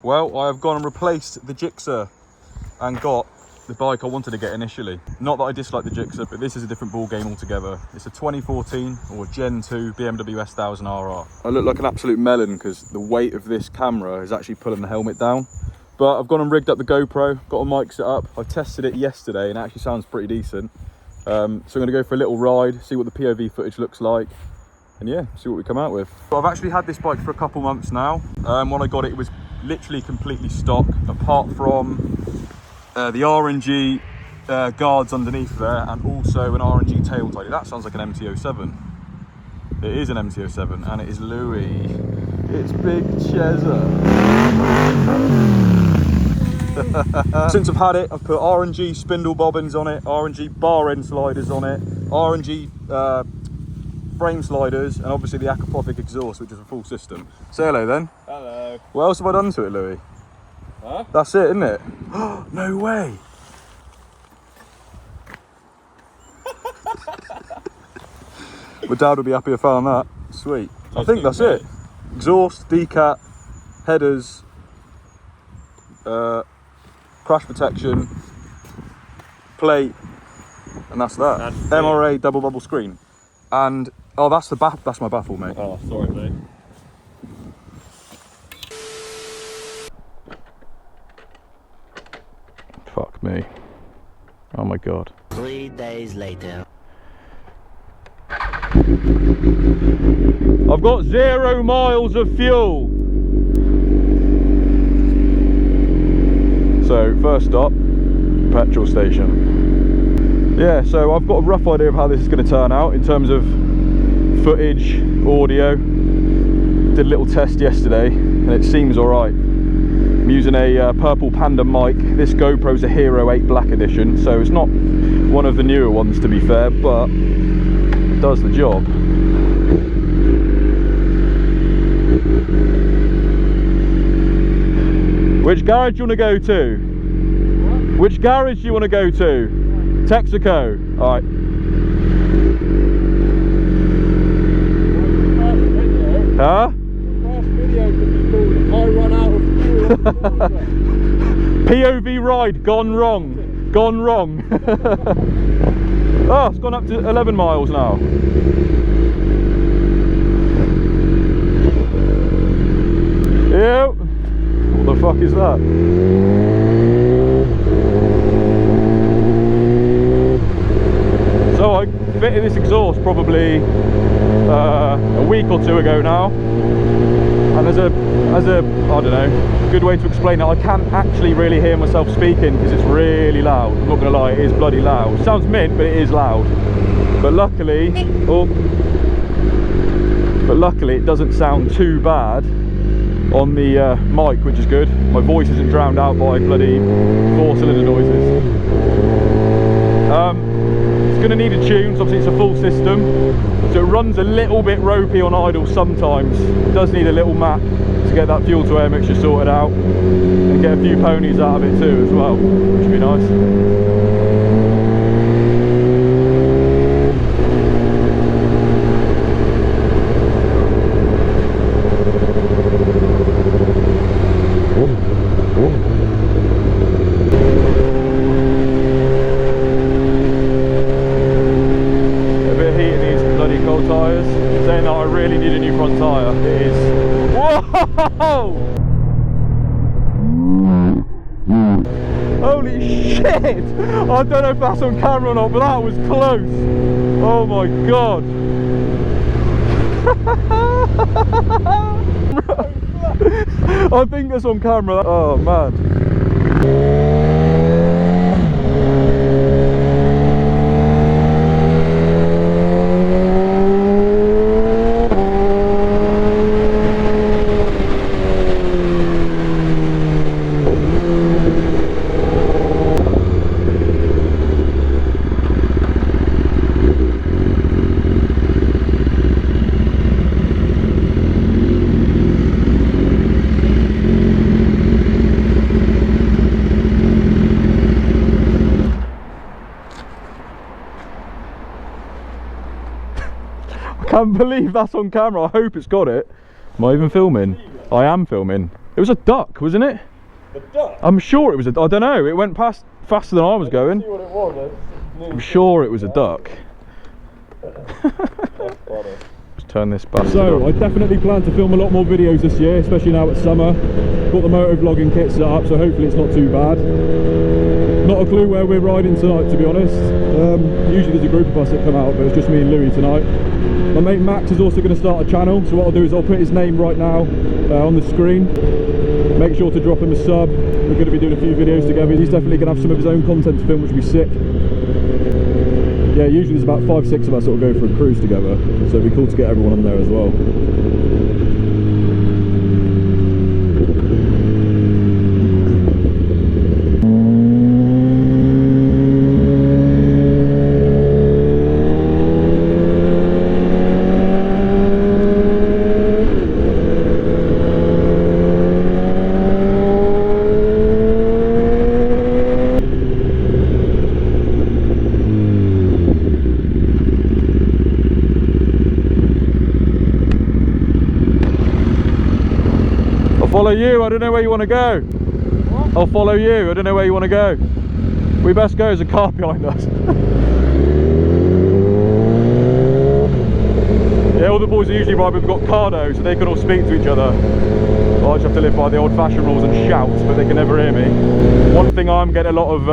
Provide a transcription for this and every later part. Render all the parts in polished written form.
Well, I have gone and replaced the Gixxer and got the bike I wanted to get initially. Not that I dislike the Gixxer, but this is a different ball game altogether. It's a 2014 or Gen 2 Bmw S1000Rr. I look like an absolute melon because the weight of this camera is actually pulling the helmet down. But I've gone and rigged up the GoPro, got a mic set up. I tested it yesterday and it actually sounds pretty decent. So I'm going to go for a little ride, see what the POV footage looks like. And yeah, see what we come out with. But I've actually had this bike for a couple months now. When I got it, it was literally completely stock, apart from the RNG guards underneath there, and also an RNG tail tidy. That sounds like an MT-07. It is an MT-07, and it is Louie. It's Big Chezza. Since I've had it, I've put RNG spindle bobbins on it, RNG bar end sliders on it, RNG frame sliders, and obviously the Akrapovic exhaust, which is a full system. Say hello then. Hello. What else have I done to it, Louie? Huh? That's it, isn't it? No way. My dad would be happy if I found that. Sweet. I think that's it. Exhaust, decat, headers, crash protection, plate, and that's that. MRA double bubble screen. And oh, that's the that's my baffle, mate. Oh, sorry, mate. Fuck me. Oh my god. 3 days later. I've got 0 miles of fuel. So first stop, petrol station. Yeah, so I've got a rough idea of how this is going to turn out in terms of footage, audio. Did a little test yesterday and it seems alright. I'm using a Purplepanda mic. This GoPro's a Hero 8 Black Edition, so it's not one of the newer ones to be fair, but it does the job. Which garage do you want to go to? What? Which garage do you want to go to? Right. Texaco. Alright. Huh? The first video could be called I Run Out of Fuel. POV ride gone wrong. Gone wrong. Oh, it's gone up to 11 miles now. Yep. What the fuck is that? So I fitted this exhaust probably a week or two ago now, and as a I don't know, good way to explain it, I can't actually really hear myself speaking because it's really loud. I'm not gonna lie, it is bloody loud. It sounds mint, but it is loud. But luckily, it doesn't sound too bad on the mic, which is good. My voice isn't drowned out by bloody 4-cylinder noises. It's going to need a tune, so obviously it's a full system, so it runs a little bit ropey on idle sometimes. It does need a little map to get that fuel to air mixture sorted out and get a few ponies out of it too as well, which would be nice. Saying that I really need a new front tyre. It is. Whoa! Holy shit! I don't know if that's on camera or not, but that was close. Oh my god! I think that's on camera. Oh man. Can't believe that's on camera. I hope it's got it. Am I even filming? I am filming. It was a duck, wasn't it? A duck? I'm sure it was a duck. I don't know. It went past faster than I was going. See what it was. I'm sure it was a duck. That's funny. Let's turn this bastard So, off. I definitely plan to film a lot more videos this year, especially now it's summer. Got the motovlogging kit set up, so hopefully it's not too bad. Not a clue where we're riding tonight, to be honest. Usually there's a group of us that come out, but it's just me and Louie tonight. My mate Max is also going to start a channel, so what I'll do is I'll put his name right now on the screen. Make sure to drop him a sub. We're going to be doing a few videos together. He's definitely going to have some of his own content to film, which will be sick. Yeah, usually there's about 5-6 of us that will go for a cruise together, so it'd be cool to get everyone on there as well. Follow you, I don't know where you want to go. What? I'll follow you, I don't know where you want to go. We best go, there's a car behind us. Yeah, all the boys are usually ride, we've got Cardo, so they can all speak to each other. I just have to live by the old fashioned rules and shout, but they can never hear me. One thing I'm getting a lot of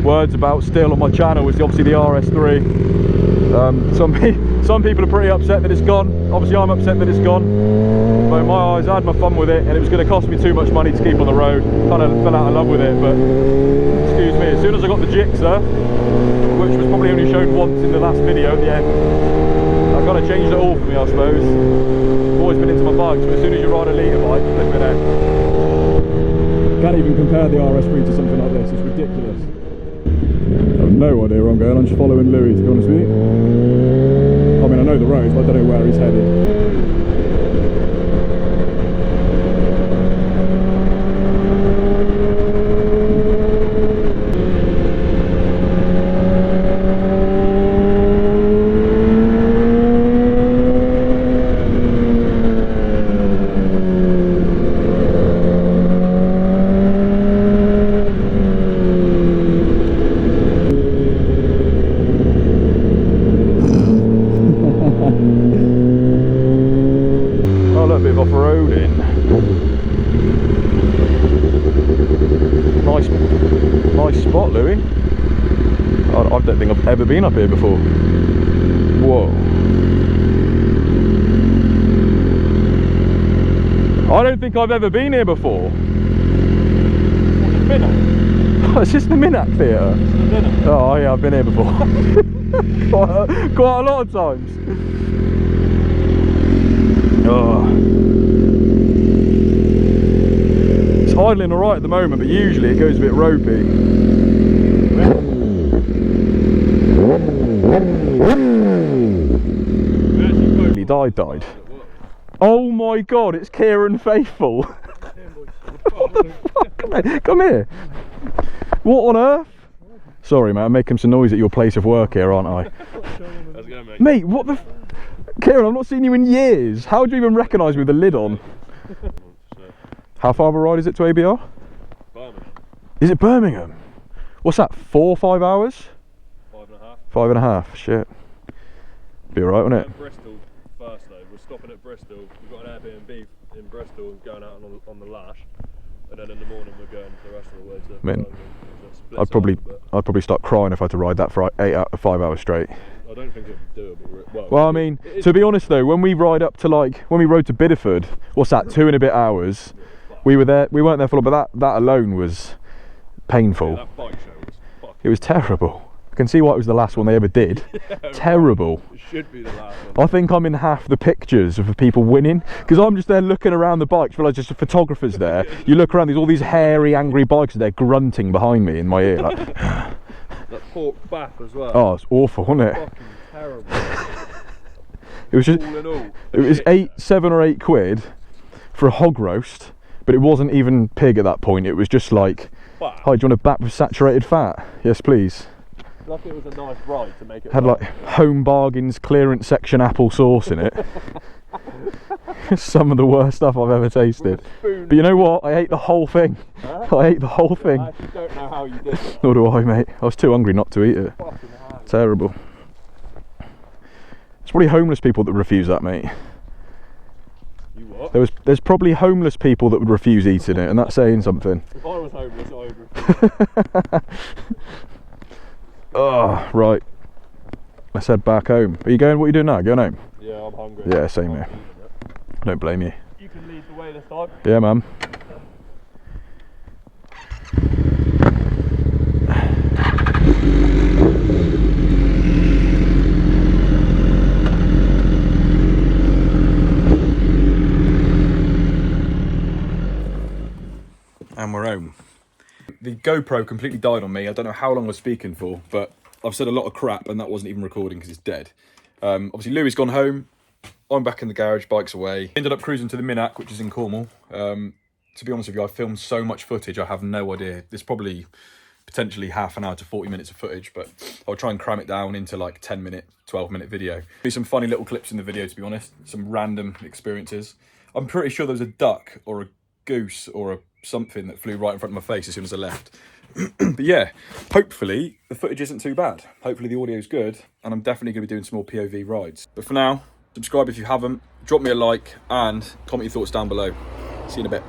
words about still on my channel is obviously the RS3. Some people are pretty upset that it's gone. Obviously I'm upset that it's gone. But in my eyes, I had my fun with it, and it was going to cost me too much money to keep on the road. Kind of fell out of love with it, but excuse me, as soon as I got the GoPro, which was probably only shown once in the last video at the end, that kind of changed it all for me, I suppose. I've always been into my bikes, but as soon as you ride a litre bike, flip it out. Can't even compare the RS3 to something like this, it's ridiculous. I have no idea where I'm going, I'm just following Louie, to be honest with you. I mean, I know the roads, but I don't know where he's headed. Nice spot, Louie. I don't think I've ever been up here before. Whoa. I don't think I've ever been here before. What's the Minac? Is this the Minac Theatre? This is the Minac. Oh yeah, I've been here before. quite a lot of times. Oh. It's idling alright at the moment, but usually it goes a bit ropey. He died. Oh my god, it's Kieran Faithful. What the fuck, mate? Come here. What on earth? Sorry, mate, I'm making some noise at your place of work here, aren't I? How's it going, mate? Mate, what the Kieran, I've not seen you in years. How do you even recognise me with the lid on? How far of a ride is it to ABR? Birmingham. Is it Birmingham? What's that, 4 or 5 hours? 5.5. 5.5, shit. Be alright, wouldn't it? Bristol first though, we're stopping at Bristol. We've got an Airbnb in Bristol and going out on the Lash. And then in the morning we're going the rest of the way to Man, Birmingham. I'd probably start crying if I had to ride that for 5 hours straight. I don't think it'd be doable. Well, I mean, to be honest though, when we ride up to when we rode to Bideford, what's that, 2 and a bit hours, we weren't there for long, but that alone was painful. Yeah, that bike show was fucking... It was terrible. I can see why it was the last one they ever did. Yeah, terrible. It should be the last one. I think I'm in half the pictures of the people winning, because I'm just there looking around the bikes, but like just the photographers there. You look around, there's all these hairy, angry bikes, they're grunting behind me in my ear. Like, that pork bath as well. oh, it's awful, wasn't it? Fucking terrible. It was just, all in all, it was 7 or 8 quid for a hog roast, but it wasn't even pig at that point. It was just like, wow. hi, do you want a bat with saturated fat? Yes, please. Lucky it was a nice ride to make it. Had like Home Bargains clearance section apple sauce in it. Some of the worst stuff I've ever tasted. But you know what? I ate the whole thing. Huh? I ate the whole thing. I actually don't know how you did it. Nor do I, mate. I was too hungry not to eat it. Terrible. It's probably homeless people that refuse that, mate. You what? There's probably homeless people that would refuse eating it, and that's saying something. If I was homeless, I would refuse. Oh, right. Let's head back home. Are you going? What are you doing now? Going home? Yeah, I'm hungry. Yeah, same here. I don't blame you. You can lead the way this time. Yeah, man. And we're home. The GoPro completely died on me. I don't know how long I was speaking for, but I've said a lot of crap and that wasn't even recording because it's dead. Obviously Louie's gone home. I'm back in the garage, bike's away. Ended up cruising to the Minack, which is in Cornwall. To be honest with you, I filmed so much footage, I have no idea. There's probably potentially half an hour to 40 minutes of footage, but I'll try and cram it down into like 10-minute, 12-minute video. Be some funny little clips in the video, to be honest. Some random experiences. I'm pretty sure there was a duck or a goose or something that flew right in front of my face as soon as I left. But yeah, hopefully the footage isn't too bad. Hopefully the audio's good, and I'm definitely going to be doing some more POV rides. But for now, subscribe if you haven't, drop me a like, and comment your thoughts down below. See you in a bit.